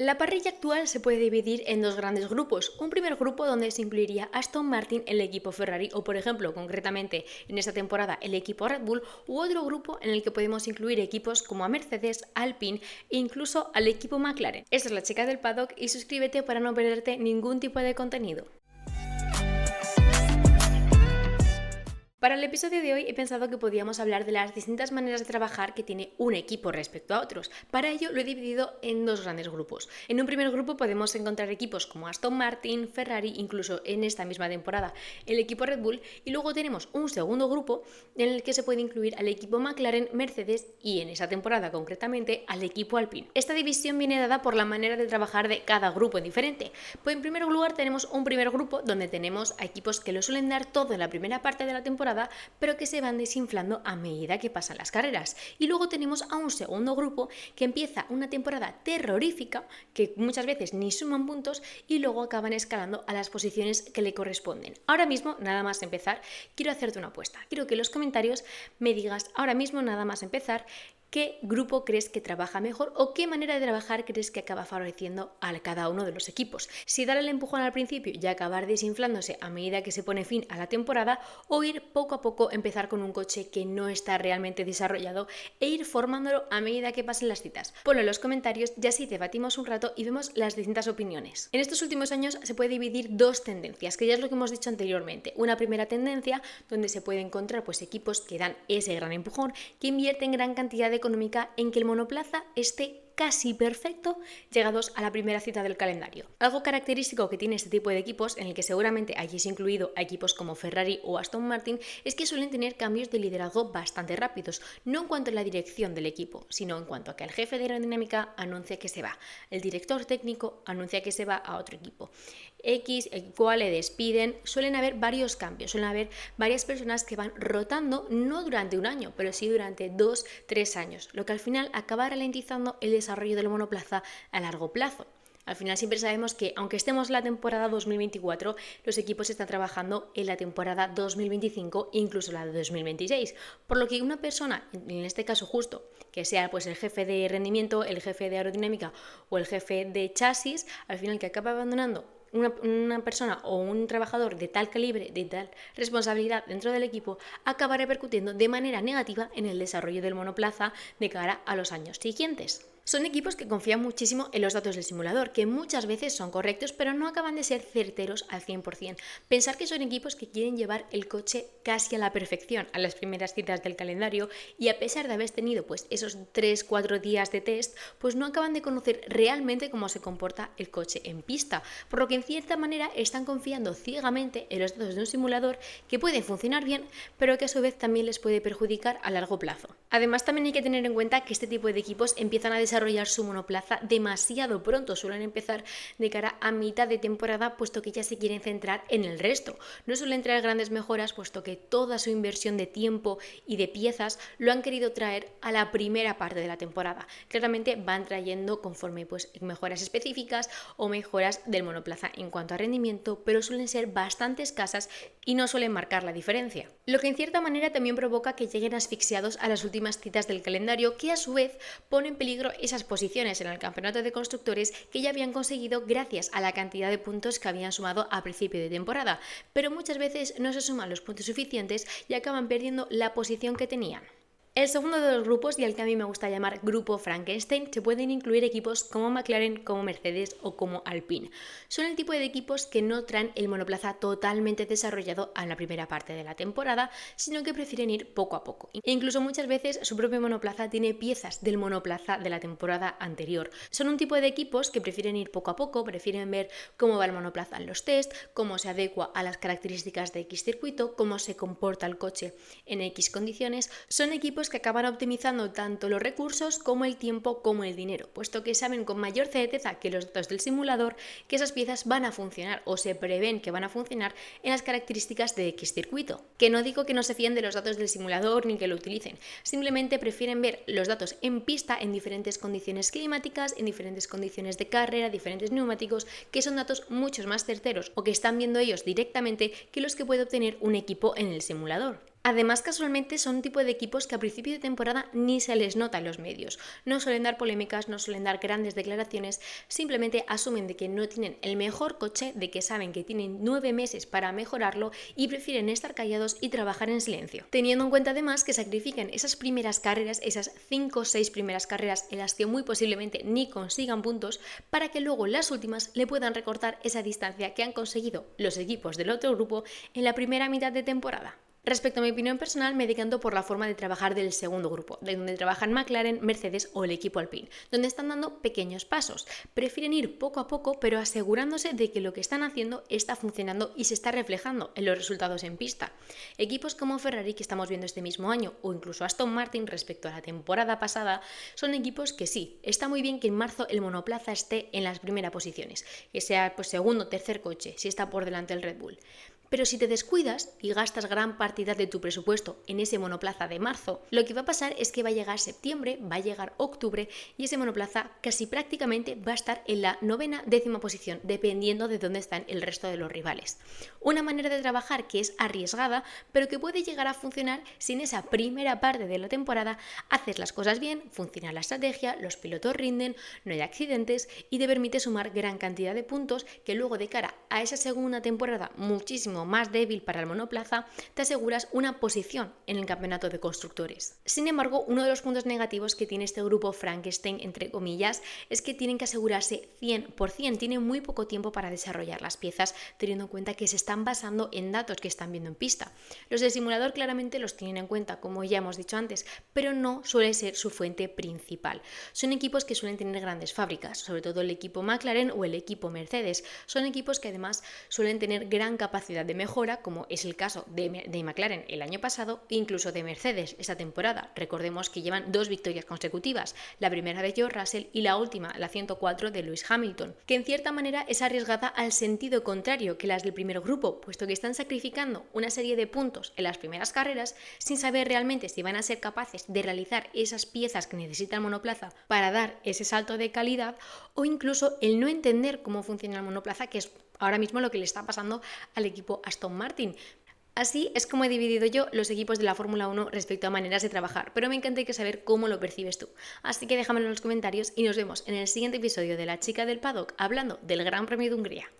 La parrilla actual se puede dividir en dos grandes grupos. Un primer grupo donde se incluiría Aston Martin, el equipo Ferrari o, por ejemplo, concretamente en esta temporada el equipo Red Bull, u otro grupo en el que podemos incluir equipos como a Mercedes, Alpine e incluso al equipo McLaren. Esta es la chica del paddock y suscríbete para no perderte ningún tipo de contenido. Para el episodio de hoy he pensado que podíamos hablar de las distintas maneras de trabajar que tiene un equipo respecto a otros. Para ello lo he dividido en dos grandes grupos. En un primer grupo podemos encontrar equipos como Aston Martin, Ferrari, incluso en esta misma temporada el equipo Red Bull, y luego tenemos un segundo grupo en el que se puede incluir al equipo McLaren, Mercedes y en esa temporada concretamente al equipo Alpine. Esta división viene dada por la manera de trabajar de cada grupo en diferente. Pues en primer lugar tenemos un primer grupo donde tenemos a equipos que lo suelen dar todo en la primera parte de la temporada, pero que se van desinflando a medida que pasan las carreras. Y luego tenemos a un segundo grupo que empieza una temporada terrorífica, que muchas veces ni suman puntos y luego acaban escalando a las posiciones que le corresponden. Ahora mismo, nada más empezar, quiero hacerte una apuesta. Quiero que en los comentarios me digas ahora mismo, nada más empezar, ¿qué grupo crees que trabaja mejor o qué manera de trabajar crees que acaba favoreciendo a cada uno de los equipos? Si dar el empujón al principio y acabar desinflándose a medida que se pone fin a la temporada, o ir poco a poco, empezar con un coche que no está realmente desarrollado e ir formándolo a medida que pasen las citas. Ponlo en los comentarios y así debatimos un rato y vemos las distintas opiniones. En estos últimos años se puede dividir dos tendencias, que ya es lo que hemos dicho anteriormente. Una primera tendencia donde se puede encontrar equipos que dan ese gran empujón, que invierten gran cantidad de económica en que el monoplaza esté casi perfecto llegados a la primera cita del calendario. Algo característico que tiene este tipo de equipos, en el que seguramente hayáis incluido a equipos como Ferrari o Aston Martin, es que suelen tener cambios de liderazgo bastante rápidos, no en cuanto a la dirección del equipo, sino en cuanto a que el jefe de aerodinámica anuncia que se va, el director técnico anuncia que se va a otro equipo, el cual le despiden. Suelen haber varios cambios, suelen haber varias personas que van rotando, no durante un año, pero sí durante 2-3 años, lo que al final acaba ralentizando el desarrollo del monoplaza a largo plazo. Al final siempre sabemos que, aunque estemos en la temporada 2024, los equipos están trabajando en la temporada 2025 e incluso la de 2026. Por lo que una persona, en este caso justo, que sea el jefe de rendimiento, el jefe de aerodinámica o el jefe de chasis, al final que acaba abandonando una persona o un trabajador de tal calibre, de tal responsabilidad dentro del equipo, acaba repercutiendo de manera negativa en el desarrollo del monoplaza de cara a los años siguientes. Son equipos que confían muchísimo en los datos del simulador, que muchas veces son correctos, pero no acaban de ser certeros al 100%. Pensar que son equipos que quieren llevar el coche casi a la perfección a las primeras citas del calendario, y a pesar de haber tenido esos 3-4 días de test, no acaban de conocer realmente cómo se comporta el coche en pista, por lo que en cierta manera están confiando ciegamente en los datos de un simulador que pueden funcionar bien, pero que a su vez también les puede perjudicar a largo plazo. Además, también hay que tener en cuenta que este tipo de equipos empiezan a desarrollar su monoplaza demasiado pronto, suelen empezar de cara a mitad de temporada, puesto que ya se quieren centrar en el resto. No suelen traer grandes mejoras, puesto que toda su inversión de tiempo y de piezas lo han querido traer a la primera parte de la temporada. Claramente van trayendo conforme mejoras específicas o mejoras del monoplaza en cuanto a rendimiento, pero suelen ser bastante escasas y no suelen marcar la diferencia. Lo que en cierta manera también provoca que lleguen asfixiados a las últimas citas del calendario, que a su vez pone en peligro esas posiciones en el campeonato de constructores que ya habían conseguido gracias a la cantidad de puntos que habían sumado a principio de temporada, pero muchas veces no se suman los puntos suficientes y acaban perdiendo la posición que tenían. El segundo de los grupos, y al que a mí me gusta llamar Grupo Frankenstein, se pueden incluir equipos como McLaren, como Mercedes o como Alpine. Son el tipo de equipos que no traen el monoplaza totalmente desarrollado en la primera parte de la temporada, sino que prefieren ir poco a poco. E incluso muchas veces su propio monoplaza tiene piezas del monoplaza de la temporada anterior. Son un tipo de equipos que prefieren ir poco a poco, prefieren ver cómo va el monoplaza en los test, cómo se adecua a las características de X circuito, cómo se comporta el coche en X condiciones. Son equipos que acaban optimizando tanto los recursos como el tiempo como el dinero, puesto que saben con mayor certeza que los datos del simulador que esas piezas van a funcionar o se prevén que van a funcionar en las características de X circuito. Que no digo que no se fíen de los datos del simulador ni que lo utilicen, simplemente prefieren ver los datos en pista en diferentes condiciones climáticas, en diferentes condiciones de carrera, diferentes neumáticos, que son datos mucho más certeros o que están viendo ellos directamente que los que puede obtener un equipo en el simulador. Además, casualmente son un tipo de equipos que a principio de temporada ni se les nota en los medios. No suelen dar polémicas, no suelen dar grandes declaraciones, simplemente asumen de que no tienen el mejor coche, de que saben que tienen 9 meses para mejorarlo y prefieren estar callados y trabajar en silencio. Teniendo en cuenta además que sacrifican esas primeras carreras, esas 5 o 6 primeras carreras en las que muy posiblemente ni consigan puntos, para que luego en las últimas le puedan recortar esa distancia que han conseguido los equipos del otro grupo en la primera mitad de temporada. Respecto a mi opinión personal, me decanto por la forma de trabajar del segundo grupo, de donde trabajan McLaren, Mercedes o el equipo Alpine, donde están dando pequeños pasos. Prefieren ir poco a poco, pero asegurándose de que lo que están haciendo está funcionando y se está reflejando en los resultados en pista. Equipos como Ferrari, que estamos viendo este mismo año, o incluso Aston Martin respecto a la temporada pasada, son equipos que sí, está muy bien que en marzo el monoplaza esté en las primeras posiciones, que sea pues segundo o tercer coche, si está por delante el Red Bull. Pero si te descuidas y gastas gran partida de tu presupuesto en ese monoplaza de marzo, lo que va a pasar es que va a llegar septiembre, va a llegar octubre y ese monoplaza casi prácticamente va a estar en la novena, décima posición, dependiendo de dónde están el resto de los rivales. Una manera de trabajar que es arriesgada, pero que puede llegar a funcionar si en esa primera parte de la temporada haces las cosas bien, funciona la estrategia, los pilotos rinden, no hay accidentes y te permite sumar gran cantidad de puntos que luego de cara a esa segunda temporada muchísimo más débil para el monoplaza, te aseguras una posición en el campeonato de constructores. Sin embargo, uno de los puntos negativos que tiene este grupo Frankenstein, entre comillas, es que tienen que asegurarse 100%, tienen muy poco tiempo para desarrollar las piezas, teniendo en cuenta que se están basando en datos que están viendo en pista. Los del simulador claramente los tienen en cuenta, como ya hemos dicho antes, pero no suele ser su fuente principal. Son equipos que suelen tener grandes fábricas, sobre todo el equipo McLaren o el equipo Mercedes. Son equipos que además suelen tener gran capacidad de mejora, como es el caso de McLaren el año pasado e incluso de Mercedes esta temporada. Recordemos que llevan 2 victorias consecutivas, la primera de George Russell y la última, la 104 de Lewis Hamilton, que en cierta manera es arriesgada al sentido contrario que las del primer grupo, puesto que están sacrificando una serie de puntos en las primeras carreras sin saber realmente si van a ser capaces de realizar esas piezas que necesita el monoplaza para dar ese salto de calidad, o incluso el no entender cómo funciona el monoplaza, que es ahora mismo lo que le está pasando al equipo Aston Martin. Así es como he dividido yo los equipos de la Fórmula 1 respecto a maneras de trabajar, pero me encantaría saber cómo lo percibes tú. Así que déjamelo en los comentarios y nos vemos en el siguiente episodio de La Chica del Paddock hablando del Gran Premio de Hungría.